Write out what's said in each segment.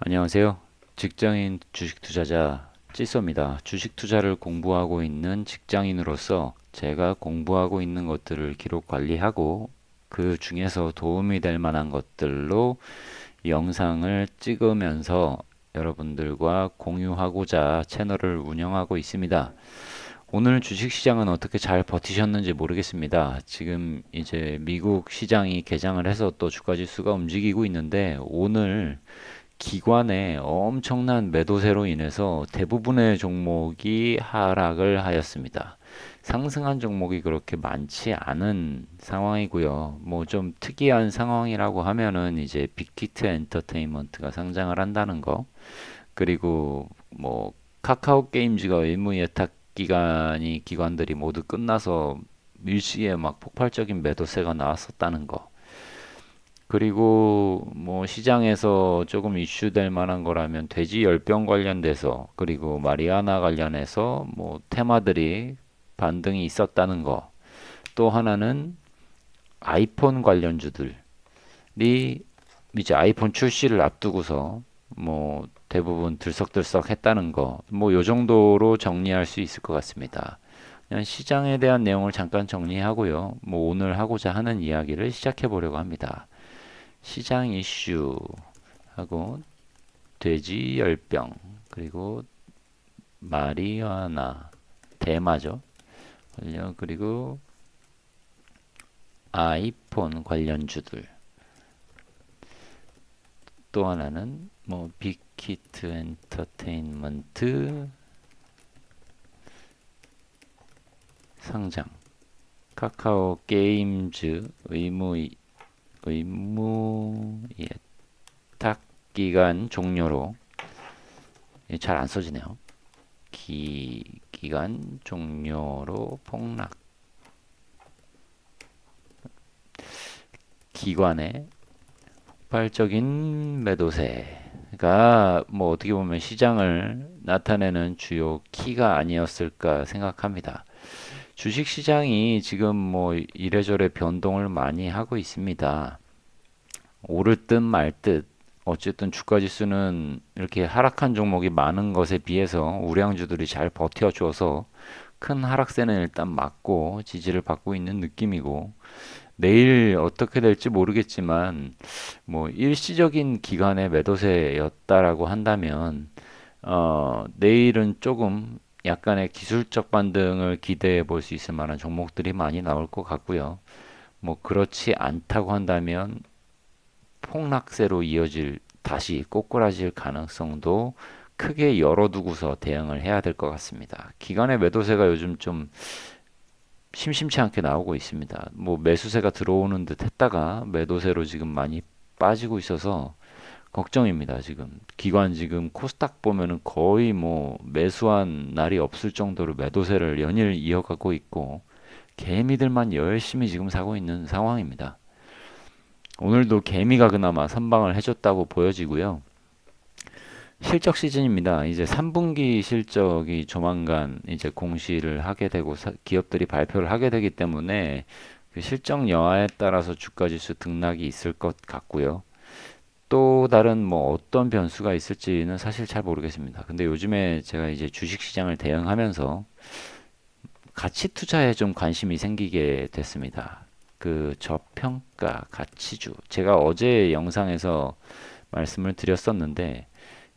안녕하세요. 직장인 주식 투자자 찌쏘입니다. 주식 투자를 공부하고 있는 직장인으로서 제가 공부하고 있는 것들을 기록 관리하고 그 중에서 도움이 될 만한 것들로 영상을 찍으면서 여러분들과 공유하고자 채널을 운영하고 있습니다. 오늘 주식시장은 어떻게 잘 버티셨는지 모르겠습니다. 지금 이제 미국 시장이 개장을 해서 또 주가지수가 움직이고 있는데 오늘 기관의 엄청난 매도세로 인해서 대부분의 종목이 하락을 하였습니다. 상승한 종목이 그렇게 많지 않은 상황이고요. 뭐 좀 특이한 상황이라고 하면은 이제 빅히트 엔터테인먼트가 상장을 한다는 거, 그리고 뭐 카카오 게임즈가 의무 예탁 기간이 기관들이 모두 끝나서 일시에 막 폭발적인 매도세가 나왔었다는 거. 그리고 뭐 시장에서 조금 이슈될 만한 거라면 돼지 열병 관련돼서, 그리고 마리아나 관련해서 뭐 테마들이 반등이 있었다는 거. 또 하나는 아이폰 관련주들이 이제 아이폰 출시를 앞두고서 뭐 대부분 들썩들썩 했다는 거. 뭐 요 정도로 정리할 수 있을 것 같습니다. 그냥 시장에 대한 내용을 잠깐 정리하고요. 뭐 오늘 하고자 하는 이야기를 시작해 보려고 합니다. 시장 이슈하고 돼지 열병, 그리고 마리화나 대마죠. 그리고 아이폰 관련주들. 또 하나는 뭐 빅히트 엔터테인먼트 상장, 카카오 게임즈 의무 예탁 기간 종료로, 잘 안 써지네요. 기간 종료로 폭락. 기관의 폭발적인 매도세가 뭐 어떻게 보면 시장을 나타내는 주요 키가 아니었을까 생각합니다. 주식 시장이 지금 뭐 이래저래 변동을 많이 하고 있습니다. 오를 듯 말 듯. 어쨌든 주가 지수는 이렇게 하락한 종목이 많은 것에 비해서 우량주들이 잘 버텨줘서 큰 하락세는 일단 막고 지지를 받고 있는 느낌이고, 내일 어떻게 될지 모르겠지만 뭐 일시적인 기간의 매도세였다라고 한다면 내일은 조금 약간의 기술적 반등을 기대해 볼 수 있을 만한 종목들이 많이 나올 것 같고요. 뭐 그렇지 않다고 한다면 폭락세로 이어질, 다시 꼬꾸라질 가능성도 크게 열어두고서 대응을 해야 될 것 같습니다. 기관의 매도세가 요즘 좀 심심치 않게 나오고 있습니다. 뭐 매수세가 들어오는 듯 했다가 매도세로 지금 많이 빠지고 있어서 걱정입니다. 지금 기관 지금 코스닥 보면은 거의 뭐 매수한 날이 없을 정도로 매도세를 연일 이어가고 있고, 개미들만 열심히 지금 사고 있는 상황입니다. 오늘도 개미가 그나마 선방을 해줬다고 보여지고요. 실적 시즌입니다. 이제 3분기 실적이 조만간 이제 공시를 하게 되고 기업들이 발표를 하게 되기 때문에 그 실적 여하에 따라서 주가 지수 등락이 있을 것 같고요. 또 다른 뭐 어떤 변수가 있을지는 사실 잘 모르겠습니다. 근데 요즘에 제가 이제 주식 시장을 대응하면서 가치 투자에 좀 관심이 생기게 됐습니다. 그 저평가 가치주. 제가 어제 영상에서 말씀을 드렸었는데,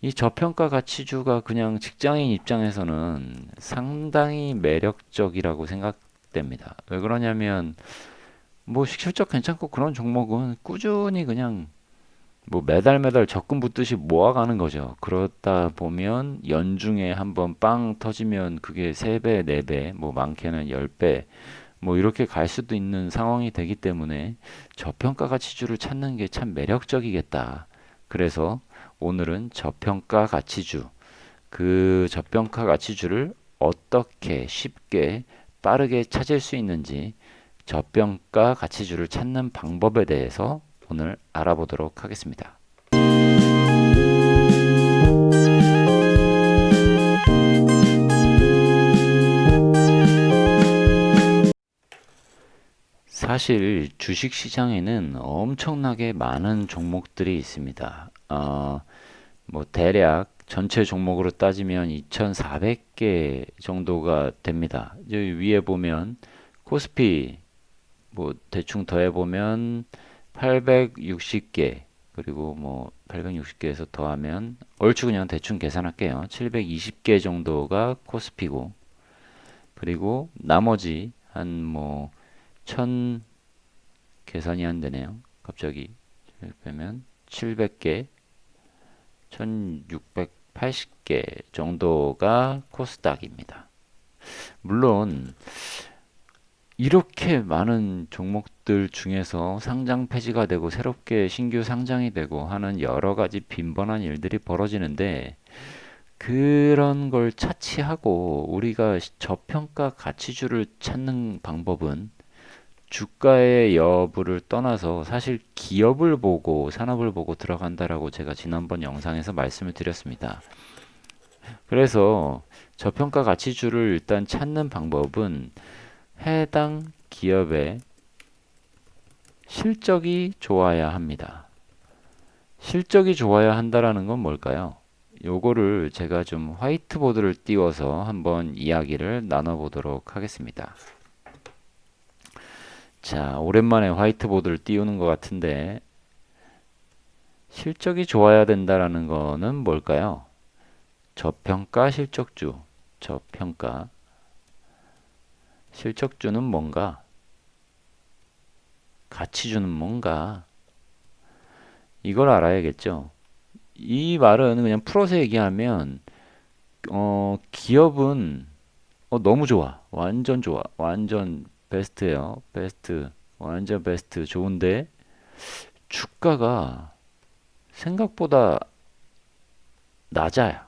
이 저평가 가치주가 그냥 직장인 입장에서는 상당히 매력적이라고 생각됩니다. 왜 그러냐면 뭐 실적 괜찮고 그런 종목은 꾸준히 그냥 뭐 매달 매달 적금 붓듯이 모아가는 거죠. 그러다 보면 연중에 한번 빵 터지면 그게 3배, 4배, 뭐 많게는 10배, 뭐 이렇게 갈 수도 있는 상황이 되기 때문에 저평가 가치주를 찾는 게 참 매력적이겠다. 그래서 오늘은 저평가 가치주, 그 저평가 가치주를 어떻게 쉽게 빠르게 찾을 수 있는지, 저평가 가치주를 찾는 방법에 대해서 오늘 알아보도록 하겠습니다. 사실 주식 시장에는 엄청나게 많은 종목들이 있습니다. 뭐 대략 전체 종목으로 따지면 2,400개 정도가 됩니다. 여기 위에 보면 코스피 뭐 대충 더해보면 860개, 그리고 뭐 860개에서 더하면 얼추 그냥 대충 계산할게요. 720개 정도가 코스피고, 그리고 나머지 한 뭐 1000, 계산이 안 되네요. 갑자기 빼면 700개, 1680개 정도가 코스닥입니다. 물론 이렇게 많은 종목들 중에서 상장 폐지가 되고 새롭게 신규 상장이 되고 하는 여러 가지 빈번한 일들이 벌어지는데, 그런 걸 차치하고 우리가 저평가 가치주를 찾는 방법은 주가의 여부를 떠나서 사실 기업을 보고 산업을 보고 들어간다라고 제가 지난번 영상에서 말씀을 드렸습니다. 그래서 저평가 가치주를 일단 찾는 방법은 해당 기업의 실적이 좋아야 합니다. 실적이 좋아야 한다라는 건 뭘까요? 요거를 제가 좀 화이트보드를 띄워서 한번 이야기를 나눠보도록 하겠습니다. 자, 오랜만에 화이트보드를 띄우는 것 같은데, 실적이 좋아야 된다라는 거는 뭘까요? 저평가 실적주, 저평가 실적주는 뭔가, 가치주는 뭔가, 이걸 알아야겠죠. 이 말은 그냥 풀어서 얘기하면, 기업은 너무 좋아, 완전 좋아, 완전 베스트예요, 베스트, 완전 베스트, 좋은데 주가가 생각보다 낮아요.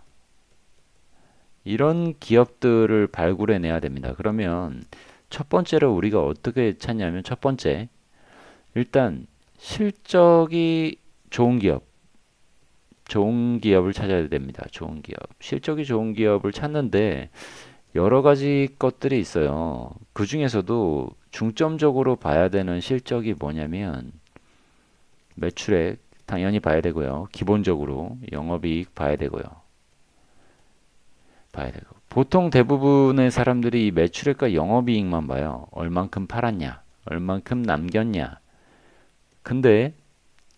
이런 기업들을 발굴해내야 됩니다. 그러면 첫 번째로 우리가 어떻게 찾냐면, 첫 번째, 일단 실적이 좋은 기업, 좋은 기업을 찾아야 됩니다. 좋은 기업. 실적이 좋은 기업을 찾는데 여러 가지 것들이 있어요. 그 중에서도 중점적으로 봐야 되는 실적이 뭐냐면, 매출액 당연히 봐야 되고요. 기본적으로 영업이익 봐야 되고요. 봐야 되고. 보통 대부분의 사람들이 이 매출액과 영업이익만 봐요. 얼만큼 팔았냐, 얼만큼 남겼냐. 근데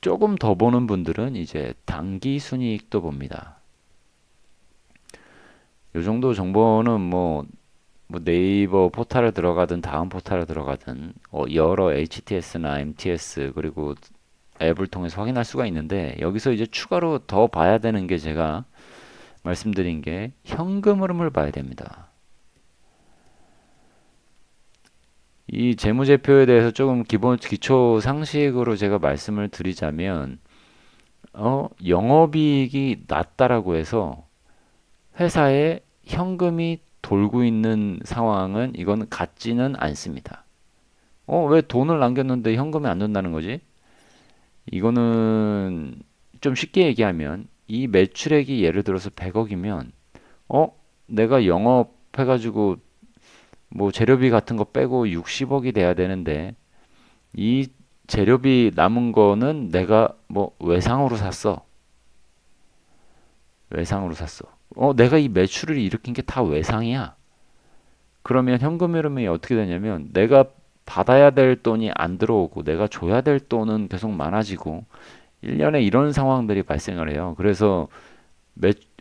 조금 더 보는 분들은 이제 당기 순이익도 봅니다. 요 정도 정보는 뭐 네이버 포탈에 들어가든 다음 포탈에 들어가든 여러 HTS나 MTS 그리고 앱을 통해서 확인할 수가 있는데, 여기서 이제 추가로 더 봐야 되는 게, 제가 말씀드린 게 현금 흐름을 봐야 됩니다. 이 재무제표에 대해서 조금 기초 상식으로 제가 말씀을 드리자면, 영업이익이 낮다라고 해서 회사에 현금이 돌고 있는 상황은, 이건 같지는 않습니다. 왜 돈을 남겼는데 현금이 안 돈다는 거지? 이거는 좀 쉽게 얘기하면, 이 매출액이 예를 들어서 100억이면, 내가 영업해가지고 뭐 재료비 같은 거 빼고 60억이 돼야 되는데, 이 재료비 남은 거는 내가 뭐 외상으로 샀어. 외상으로 샀어. 내가 이 매출을 일으킨 게 다 외상이야. 그러면 현금 흐름이 어떻게 되냐면, 내가 받아야 될 돈이 안 들어오고 내가 줘야 될 돈은 계속 많아지고, 1년에 이런 상황들이 발생을 해요. 그래서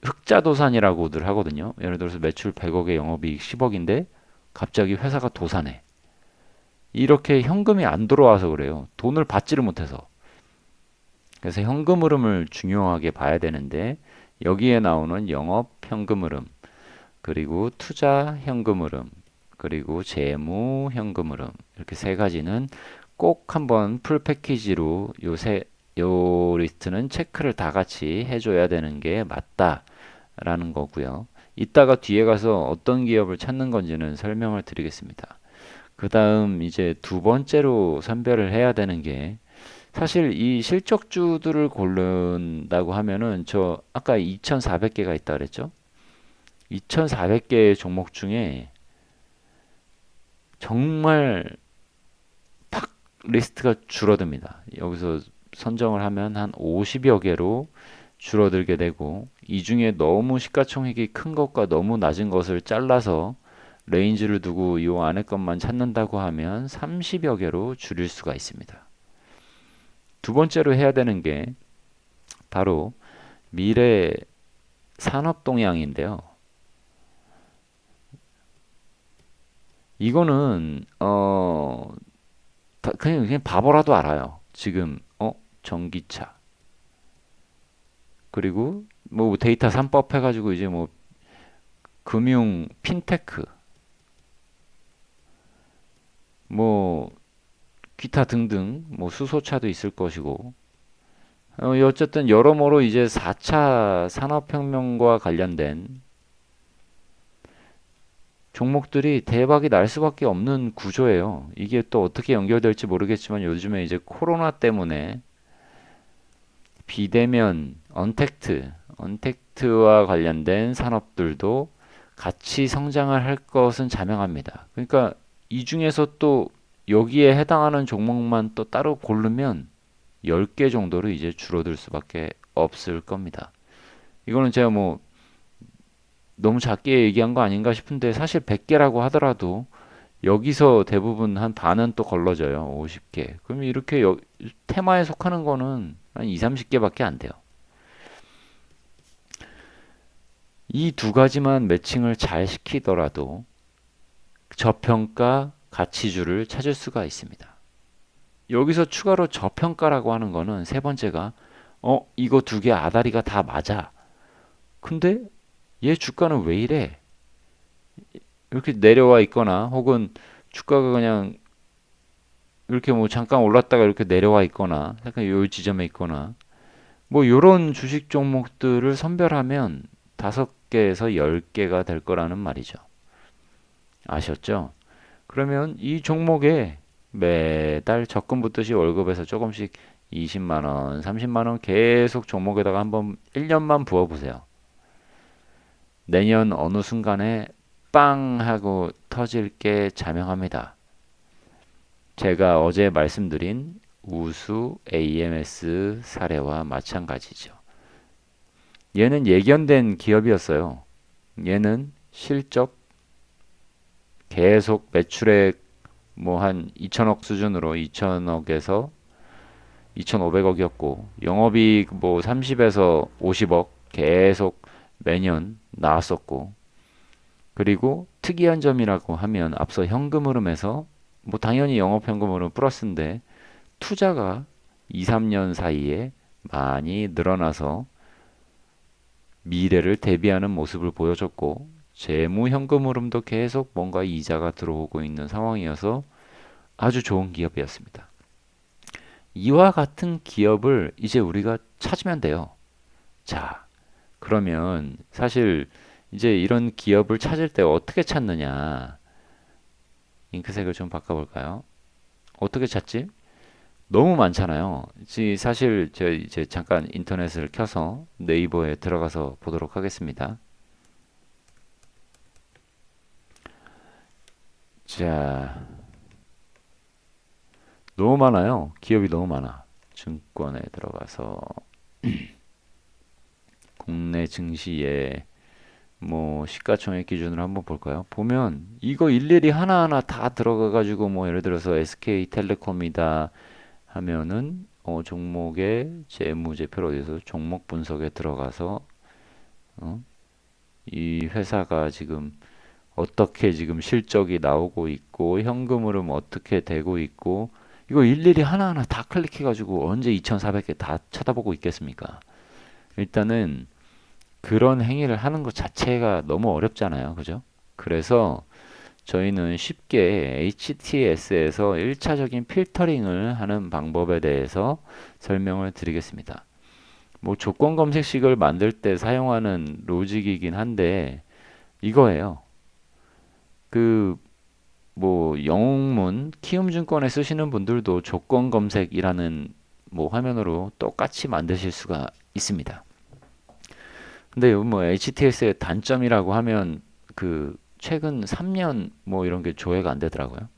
흑자도산이라고들 하거든요. 예를 들어서 매출 100억에 영업이익 10억인데 갑자기 회사가 도산해. 이렇게 현금이 안 들어와서 그래요. 돈을 받지를 못해서. 그래서 현금 흐름을 중요하게 봐야 되는데, 여기에 나오는 영업 현금 흐름, 그리고 투자 현금 흐름, 그리고 재무 현금 흐름, 이렇게 세 가지는 꼭 한번 풀 패키지로 요 리스트는 체크를 다 같이 해줘야 되는 게 맞다라는 거고요. 이따가 뒤에 가서 어떤 기업을 찾는 건지는 설명을 드리겠습니다. 그 다음 이제 두 번째로 선별을 해야 되는 게, 사실 이 실적주들을 고른다고 하면은, 저 아까 2,400개가 있다 그랬죠? 2,400개의 종목 중에 정말 팍 리스트가 줄어듭니다. 여기서 선정을 하면 한 50여 개로 줄어들게 되고, 이 중에 너무 시가총액이 큰 것과 너무 낮은 것을 잘라서 레인지를 두고 이 안에 것만 찾는다고 하면 30여 개로 줄일 수가 있습니다. 두 번째로 해야 되는 게 바로 미래 산업 동향인데요. 이거는 그냥 바보라도 알아요. 지금 전기차, 그리고 뭐 데이터 3법 해가지고 이제 뭐 금융 핀테크, 뭐 기타 등등, 뭐 수소차도 있을 것이고, 어쨌든 여러모로 이제 4차 산업혁명과 관련된 종목들이 대박이 날 수밖에 없는 구조예요. 이게 또 어떻게 연결될지 모르겠지만 요즘에 이제 코로나 때문에 비대면, 언택트와 관련된 산업들도 같이 성장을 할 것은 자명합니다. 그러니까 이 중에서 또 여기에 해당하는 종목만 또 따로 고르면 10개 정도로 이제 줄어들 수밖에 없을 겁니다. 이거는 제가 뭐 너무 작게 얘기한 거 아닌가 싶은데 사실 100개라고 하더라도 여기서 대부분 한 반은 또 걸러져요. 50개. 그럼 이렇게 테마에 속하는 거는 한 2, 30개밖에 안 돼요. 이 두 가지만 매칭을 잘 시키더라도 저평가 가치주를 찾을 수가 있습니다. 여기서 추가로 저평가라고 하는 거는 세 번째가 이거 두 개 아다리가 다 맞아. 근데 얘 주가는 왜 이래? 이렇게 내려와 있거나 혹은 주가가 그냥 이렇게 뭐 잠깐 올랐다가 이렇게 내려와 있거나 약간 요 지점에 있거나 뭐 요런 주식 종목들을 선별하면 5개에서 10개가 될 거라는 말이죠. 아셨죠? 그러면 이 종목에 매달 적금 붙듯이 월급에서 조금씩 20만 원, 30만 원 계속 종목에다가 한번 1년만 부어 보세요. 내년 어느 순간에 빵 하고 터질 게 자명합니다. 제가 어제 말씀드린 우수 AMS 사례와 마찬가지죠. 얘는 예견된 기업이었어요. 얘는 실적 계속 매출액 뭐 한 2천억 수준으로 2천억에서 2,500억이었고 영업이익 뭐 30에서 50억 계속 매년 나왔었고, 그리고 특이한 점이라고 하면 앞서 현금 흐름에서 뭐 당연히 영업 현금 흐름 플러스인데 투자가 2, 3년 사이에 많이 늘어나서 미래를 대비하는 모습을 보여줬고, 재무 현금 흐름도 계속 뭔가 이자가 들어오고 있는 상황이어서 아주 좋은 기업이었습니다. 이와 같은 기업을 이제 우리가 찾으면 돼요. 자, 그러면 사실 이제 이런 기업을 찾을 때 어떻게 찾느냐? 잉크색을 좀 바꿔볼까요? 어떻게 찾지? 너무 많잖아요. 사실 제가 이제 잠깐 인터넷을 켜서 네이버에 들어가서 보도록 하겠습니다. 자, 너무 많아요. 기업이 너무 많아. 증권에 들어가서 국내 증시에 뭐 시가총액 기준으로 한번 볼까요? 보면 이거 일일이 하나하나 다 들어가 가지고 뭐 예를 들어서 SK텔레콤이다 하면은 종목의 재무제표로 어디서 종목 분석에 들어가서 어? 이 회사가 지금 어떻게 지금 실적이 나오고 있고 현금 흐름 어떻게 되고 있고 이거 일일이 하나하나 다 클릭해 가지고 언제 2,400개 다 쳐다보고 있겠습니까? 일단은 그런 행위를 하는 것 자체가 너무 어렵잖아요. 그죠? 그래서 저희는 쉽게 HTS에서 1차적인 필터링을 하는 방법에 대해서 설명을 드리겠습니다. 뭐 조건 검색식을 만들 때 사용하는 로직이긴 한데 이거예요. 그 뭐 영웅문 키움증권에 쓰시는 분들도 조건 검색이라는 뭐 화면으로 똑같이 만드실 수가 있습니다. 근데 뭐 HTS의 단점이라고 하면 그 최근 3년 뭐 이런 게 조회가 안 되더라고요.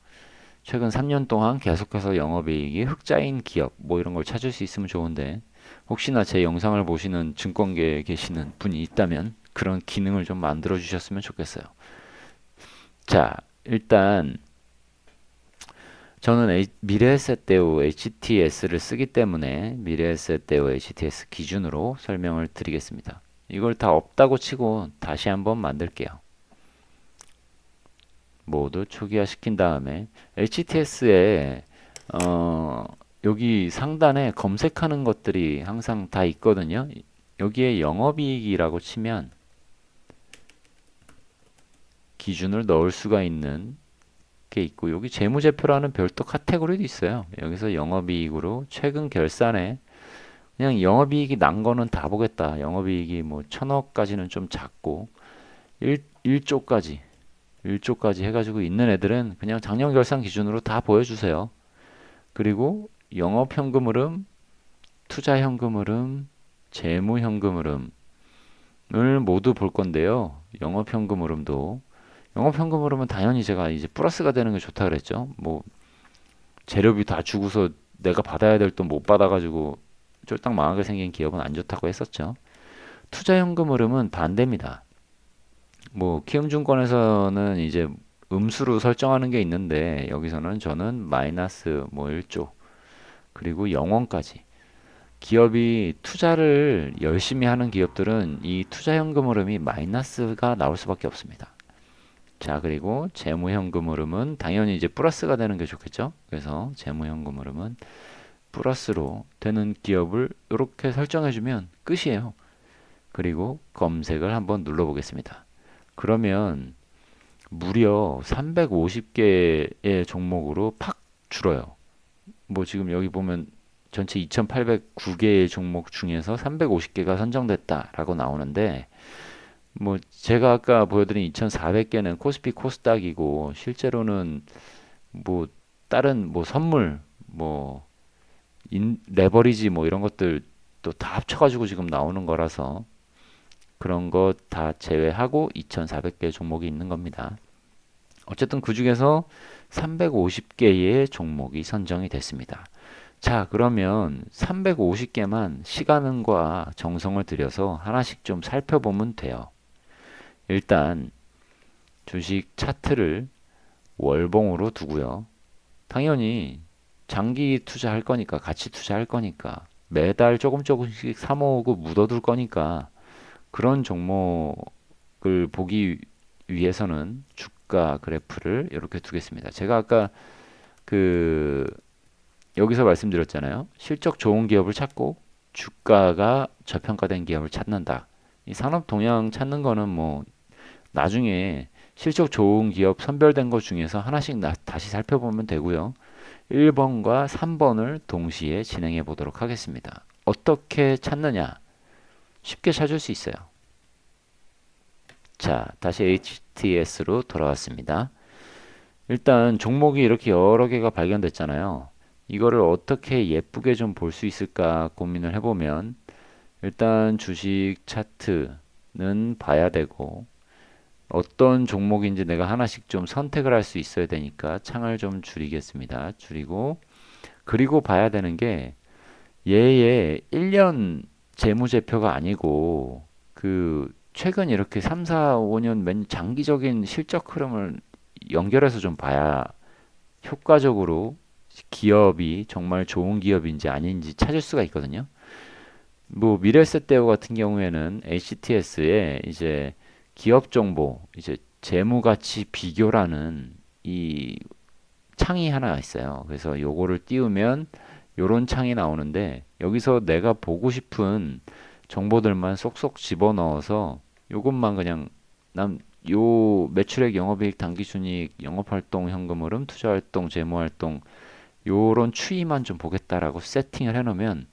최근 3년 동안 계속해서 영업이익이 흑자인 기업 뭐 이런 걸 찾을 수 있으면 좋은데 혹시나 제 영상을 보시는 증권계에 계시는 분이 있다면 그런 기능을 좀 만들어 주셨으면 좋겠어요. 자, 일단 저는 미래에셋대우 HTS를 쓰기 때문에 미래에셋대우 HTS 기준으로 설명을 드리겠습니다. 이걸 다 없다고 치고 다시 한번 만들게요. 모두 초기화 시킨 다음에 HTS에 여기 상단에 검색하는 것들이 항상 다 있거든요. 여기에 영업이익이라고 치면 기준을 넣을 수가 있는 게 있고, 여기 재무제표라는 별도 카테고리도 있어요. 여기서 영업이익으로 최근 결산에 그냥 영업이익이 난 거는 다 보겠다. 영업이익이 뭐 1,000억까지는 좀 작고 1조까지 1조까지 해가지고 있는 애들은 그냥 작년 결산 기준으로 다 보여주세요. 그리고 영업현금 흐름, 투자현금 흐름, 재무현금 흐름을 모두 볼 건데요. 영업현금 흐름도 영업현금 흐름은 당연히 제가 이제 플러스가 되는 게 좋다 그랬죠. 뭐 재료비 다 주고서 내가 받아야 될 돈 못 받아가지고 쫄딱 망하게 생긴 기업은 안 좋다고 했었죠. 투자현금 흐름은 반대입니다. 뭐 키움증권에서는 이제 음수로 설정하는 게 있는데 여기서는 저는 마이너스 뭐 1조 그리고 0원까지 기업이 투자를 열심히 하는 기업들은 이 투자현금 흐름이 마이너스가 나올 수밖에 없습니다. 자, 그리고 재무현금 흐름은 당연히 이제 플러스가 되는 게 좋겠죠. 그래서 재무현금 흐름은 플러스로 되는 기업을 이렇게 설정해주면 끝이에요. 그리고 검색을 한번 눌러보겠습니다. 그러면 무려 350개의 종목으로 팍 줄어요. 뭐 지금 여기 보면 전체 2,809개의 종목 중에서 350개가 선정됐다라고 나오는데 뭐 제가 아까 보여드린 2,400개는 코스피 코스닥이고 실제로는 뭐 다른 뭐 선물 뭐 레버리지 뭐 이런 것들 또 다 합쳐가지고 지금 나오는 거라서 그런 거 다 제외하고 2,400개 종목이 있는 겁니다. 어쨌든 그 중에서 350개의 종목이 선정이 됐습니다. 자, 그러면 350개만 시간과 정성을 들여서 하나씩 좀 살펴보면 돼요. 일단 주식 차트를 월봉으로 두고요. 당연히 장기 투자할 거니까, 같이 투자할 거니까, 매달 조금 조금씩 사모으고 묻어둘 거니까, 그런 종목을 보기 위해서는 주가 그래프를 이렇게 두겠습니다. 제가 아까 그 여기서 말씀드렸잖아요. 실적 좋은 기업을 찾고 주가가 저평가된 기업을 찾는다. 이 산업 동향 찾는 거는 뭐 나중에 실적 좋은 기업 선별된 것 중에서 하나씩 다시 살펴보면 되고요. 1번과 3번을 동시에 진행해 보도록 하겠습니다. 어떻게 찾느냐? 쉽게 찾을 수 있어요. 자, 다시 HTS로 돌아왔습니다. 일단 종목이 이렇게 여러 개가 발견됐잖아요. 이거를 어떻게 예쁘게 좀 볼 수 있을까 고민을 해보면 일단 주식 차트는 봐야 되고 어떤 종목인지 내가 하나씩 좀 선택을 할 수 있어야 되니까 창을 좀 줄이겠습니다. 줄이고 그리고 봐야 되는 게 얘의 1년 재무제표가 아니고 그 최근 이렇게 3, 4, 5년 맨 장기적인 실적 흐름을 연결해서 좀 봐야 효과적으로 기업이 정말 좋은 기업인지 아닌지 찾을 수가 있거든요. 뭐 미래에셋대우 같은 경우에는 HTS에 이제 기업 정보, 이제 재무 가치 비교라는 이 창이 하나 있어요. 그래서 요거를 띄우면 요런 창이 나오는데 여기서 내가 보고 싶은 정보들만 쏙쏙 집어넣어서 요것만 그냥 난 요 매출액, 영업이익, 당기순이익, 영업활동, 현금흐름, 투자활동, 재무활동 요런 추이만 좀 보겠다라고 세팅을 해놓으면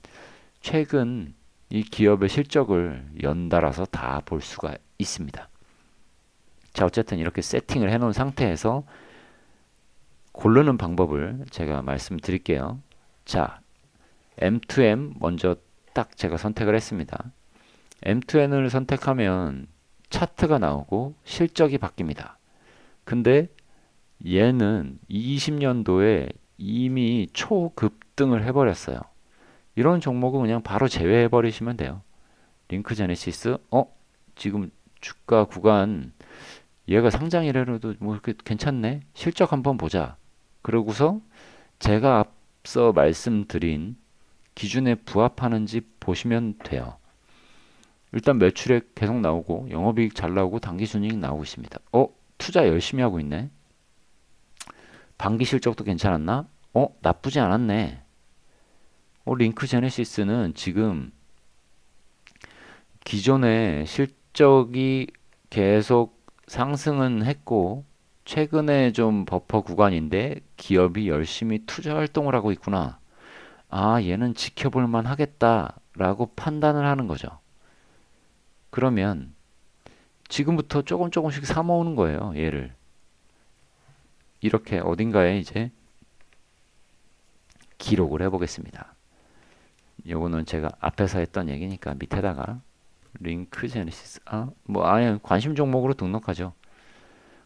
최근 이 기업의 실적을 연달아서 다 볼 수가 있습니다. 자, 어쨌든 이렇게 세팅을 해놓은 상태에서 고르는 방법을 제가 말씀드릴게요. 자, M2M 먼저 딱 제가 선택을 했습니다. M2N을 선택하면 차트가 나오고 실적이 바뀝니다. 근데 얘는 20년도에 이미 초급등을 해버렸어요. 이런 종목은 그냥 바로 제외해 버리시면 돼요. 링크 제네시스, 지금 주가 구간 얘가 상장 이래로도 뭐 이렇게 괜찮네. 실적 한번 보자. 그러고서 제가 앞서 말씀드린 기준에 부합하는지 보시면 돼요. 일단 매출액 계속 나오고 영업이익 잘 나오고 당기순이익 나오고 있습니다. 투자 열심히 하고 있네. 반기 실적도 괜찮았나? 나쁘지 않았네. 링크 제네시스는 지금 기존에 실적이 계속 상승은 했고 최근에 좀 버퍼 구간인데 기업이 열심히 투자 활동을 하고 있구나. 얘는 지켜볼 만 하겠다라고 판단을 하는 거죠. 그러면 지금부터 조금 조금씩 사 모으는 거예요. 얘를. 이렇게 어딘가에 이제 기록을 해보겠습니다. 요거는 제가 앞에서 했던 얘기니까 밑에다가 링크 제네시스 아예 관심 종목으로 등록하죠.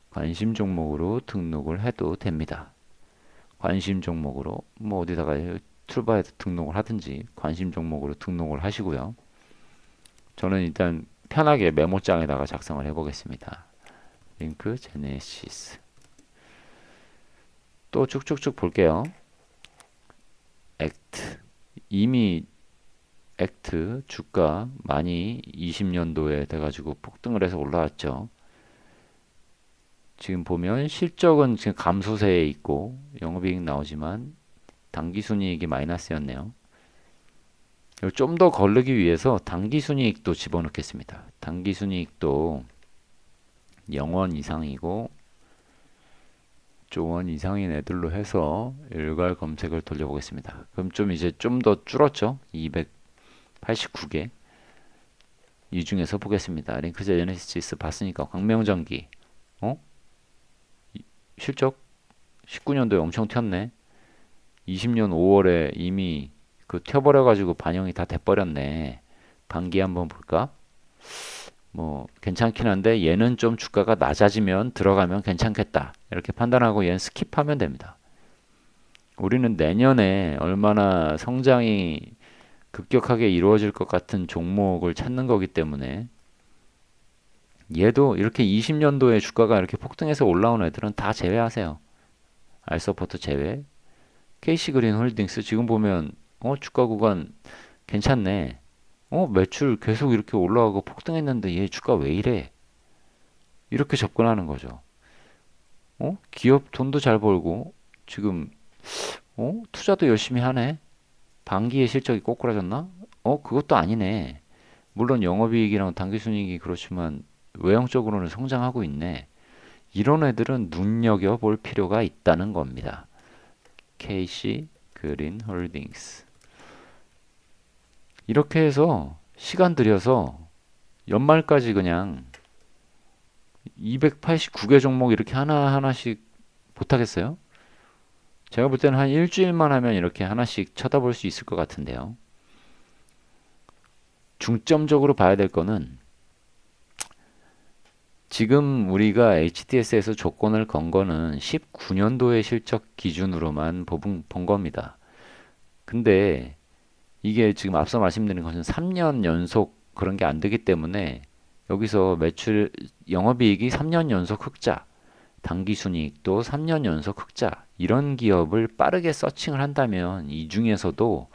관심 종목으로 등록을 해도 됩니다. 관심 종목으로 뭐 어디다가 툴바에서 등록을 하든지 관심 종목으로 등록을 하시고요. 저는 일단 편하게 메모장에다가 작성을 해보겠습니다. 링크 제네시스. 또 쭉쭉쭉 볼게요. 액트. 이미 액트 주가 많이 20년도에 돼가지고 폭등을 해서 올라왔죠. 지금 보면 실적은 지금 감소세에 있고 영업이익 나오지만 당기순이익이 마이너스였네요. 좀 더 거르기 위해서 당기순이익도 집어넣겠습니다. 당기순이익도 0원 이상이고 조원 이상인 애들로 해서 일괄 검색을 돌려보겠습니다. 그럼 좀 이제 좀 더 줄었죠? 289개. 이 중에서 보겠습니다. 링크 제네시스 봤으니까 광명전기. 어? 실적 19년도에 엄청 튀었네. 20년 5월에 이미 그 튀어버려가지고 반영이 다 돼버렸네. 반기 한번 볼까? 뭐 괜찮긴 한데 얘는 좀 주가가 낮아지면 들어가면 괜찮겠다. 이렇게 판단하고 얘는 스킵하면 됩니다. 우리는 내년에 얼마나 성장이 급격하게 이루어질 것 같은 종목을 찾는 거기 때문에 얘도 이렇게 20년도에 주가가 이렇게 폭등해서 올라온 애들은 다 제외하세요. 알서포트 제외. KC그린 홀딩스 지금 보면 주가 구간 괜찮네. 매출 계속 이렇게 올라가고 폭등했는데 얘 주가 왜 이래? 이렇게 접근하는 거죠. 기업 돈도 잘 벌고 지금 투자도 열심히 하네. 반기의 실적이 꼬꾸라졌나? 그것도 아니네. 물론 영업이익이랑 당기순이익이 그렇지만 외형적으로는 성장하고 있네. 이런 애들은 눈여겨볼 필요가 있다는 겁니다. KC 그린 홀딩스. 이렇게 해서 시간 들여서 연말까지 그냥 289개 종목 이렇게 하나하나씩 못하겠어요? 제가 볼 때는 한 일주일만 하면 이렇게 하나씩 쳐다볼 수 있을 것 같은데요. 중점적으로 봐야 될 거는 지금 우리가 HDS에서 조건을 건 거는 19년도의 실적 기준으로만 본 겁니다. 근데 이게 지금 앞서 말씀드린 것은 3년 연속 그런 게 안 되기 때문에 여기서 매출 영업이익이 3년 연속 흑자, 당기순이익도 3년 연속 흑자 이런 기업을 빠르게 서칭을 한다면 이 중에서도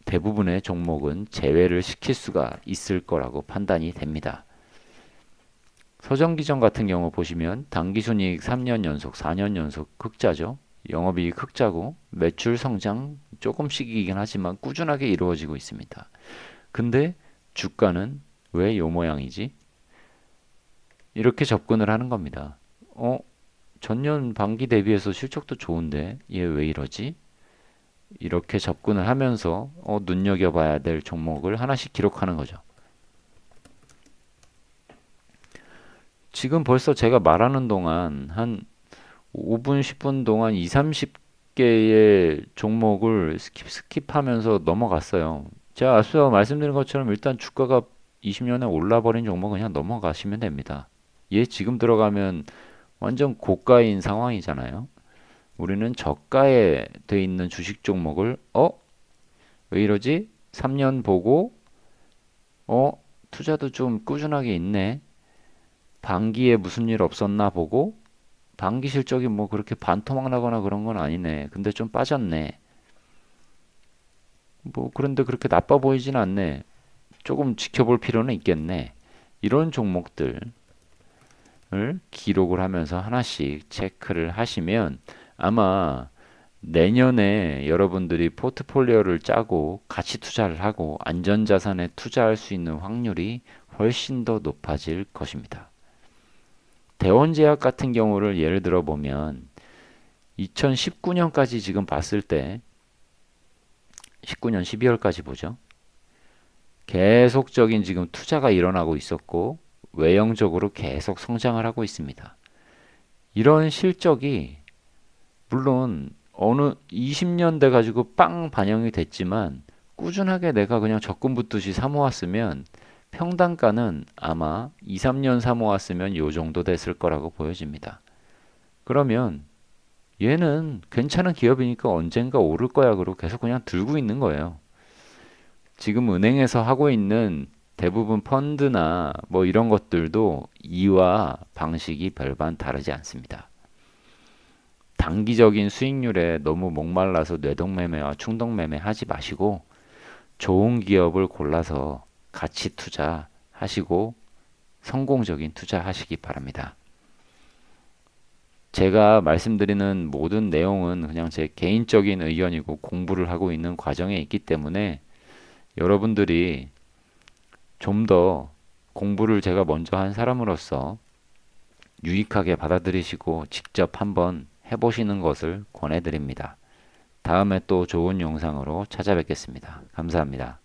대부분의 종목은 제외를 시킬 수가 있을 거라고 판단이 됩니다. 서정기전 같은 경우 보시면 당기순이익 3년 연속, 4년 연속 흑자죠. 영업이익 흑자고 매출 성장 조금씩이긴 하지만 꾸준하게 이루어지고 있습니다. 근데 주가는 왜 요 모양이지? 이렇게 접근을 하는 겁니다. 전년 반기 대비해서 실적도 좋은데 얘 왜 이러지? 이렇게 접근을 하면서 눈여겨봐야 될 종목을 하나씩 기록하는 거죠. 지금 벌써 제가 말하는 동안 한 5분, 10분 동안 2, 30개의 종목을 스킵하면서 넘어갔어요. 제가 앞서 말씀드린 것처럼 일단 주가가 20년에 올라버린 종목은 그냥 넘어가시면 됩니다. 얘 지금 들어가면 완전 고가인 상황이잖아요. 우리는 저가에 돼 있는 주식 종목을 왜 이러지? 3년 보고 어? 투자도 좀 꾸준하게 있네. 반기에 무슨 일 없었나 보고 반기 실적이 뭐 그렇게 반토막 나거나 그런 건 아니네. 근데 좀 빠졌네. 뭐 그런데 그렇게 나빠 보이진 않네. 조금 지켜볼 필요는 있겠네. 이런 종목들을 기록을 하면서 하나씩 체크를 하시면 아마 내년에 여러분들이 포트폴리오를 짜고 가치 투자를 하고 안전자산에 투자할 수 있는 확률이 훨씬 더 높아질 것입니다. 대원제약 같은 경우를 예를 들어 보면 2019년까지 지금 봤을 때 19년 12월까지 보죠. 계속적인 지금 투자가 일어나고 있었고 외형적으로 계속 성장을 하고 있습니다. 이런 실적이 물론 어느 20년 돼 가지고 빵 반영이 됐지만 꾸준하게 내가 그냥 적금 붙듯이 사모았으면 평단가는 아마 2, 3년 사모았으면 요 정도 됐을 거라고 보여집니다. 그러면 얘는 괜찮은 기업이니까 언젠가 오를 거야 그러고 계속 그냥 들고 있는 거예요. 지금 은행에서 하고 있는 대부분 펀드나 뭐 이런 것들도 이와 방식이 별반 다르지 않습니다. 단기적인 수익률에 너무 목말라서 뇌동매매와 충동매매 하지 마시고 좋은 기업을 골라서 가치 투자하시고 성공적인 투자하시기 바랍니다. 제가 말씀드리는 모든 내용은 그냥 제 개인적인 의견이고 공부를 하고 있는 과정에 있기 때문에 여러분들이 좀 더 공부를 제가 먼저 한 사람으로서 유익하게 받아들이시고 직접 한번 해보시는 것을 권해드립니다. 다음에 또 좋은 영상으로 찾아뵙겠습니다. 감사합니다.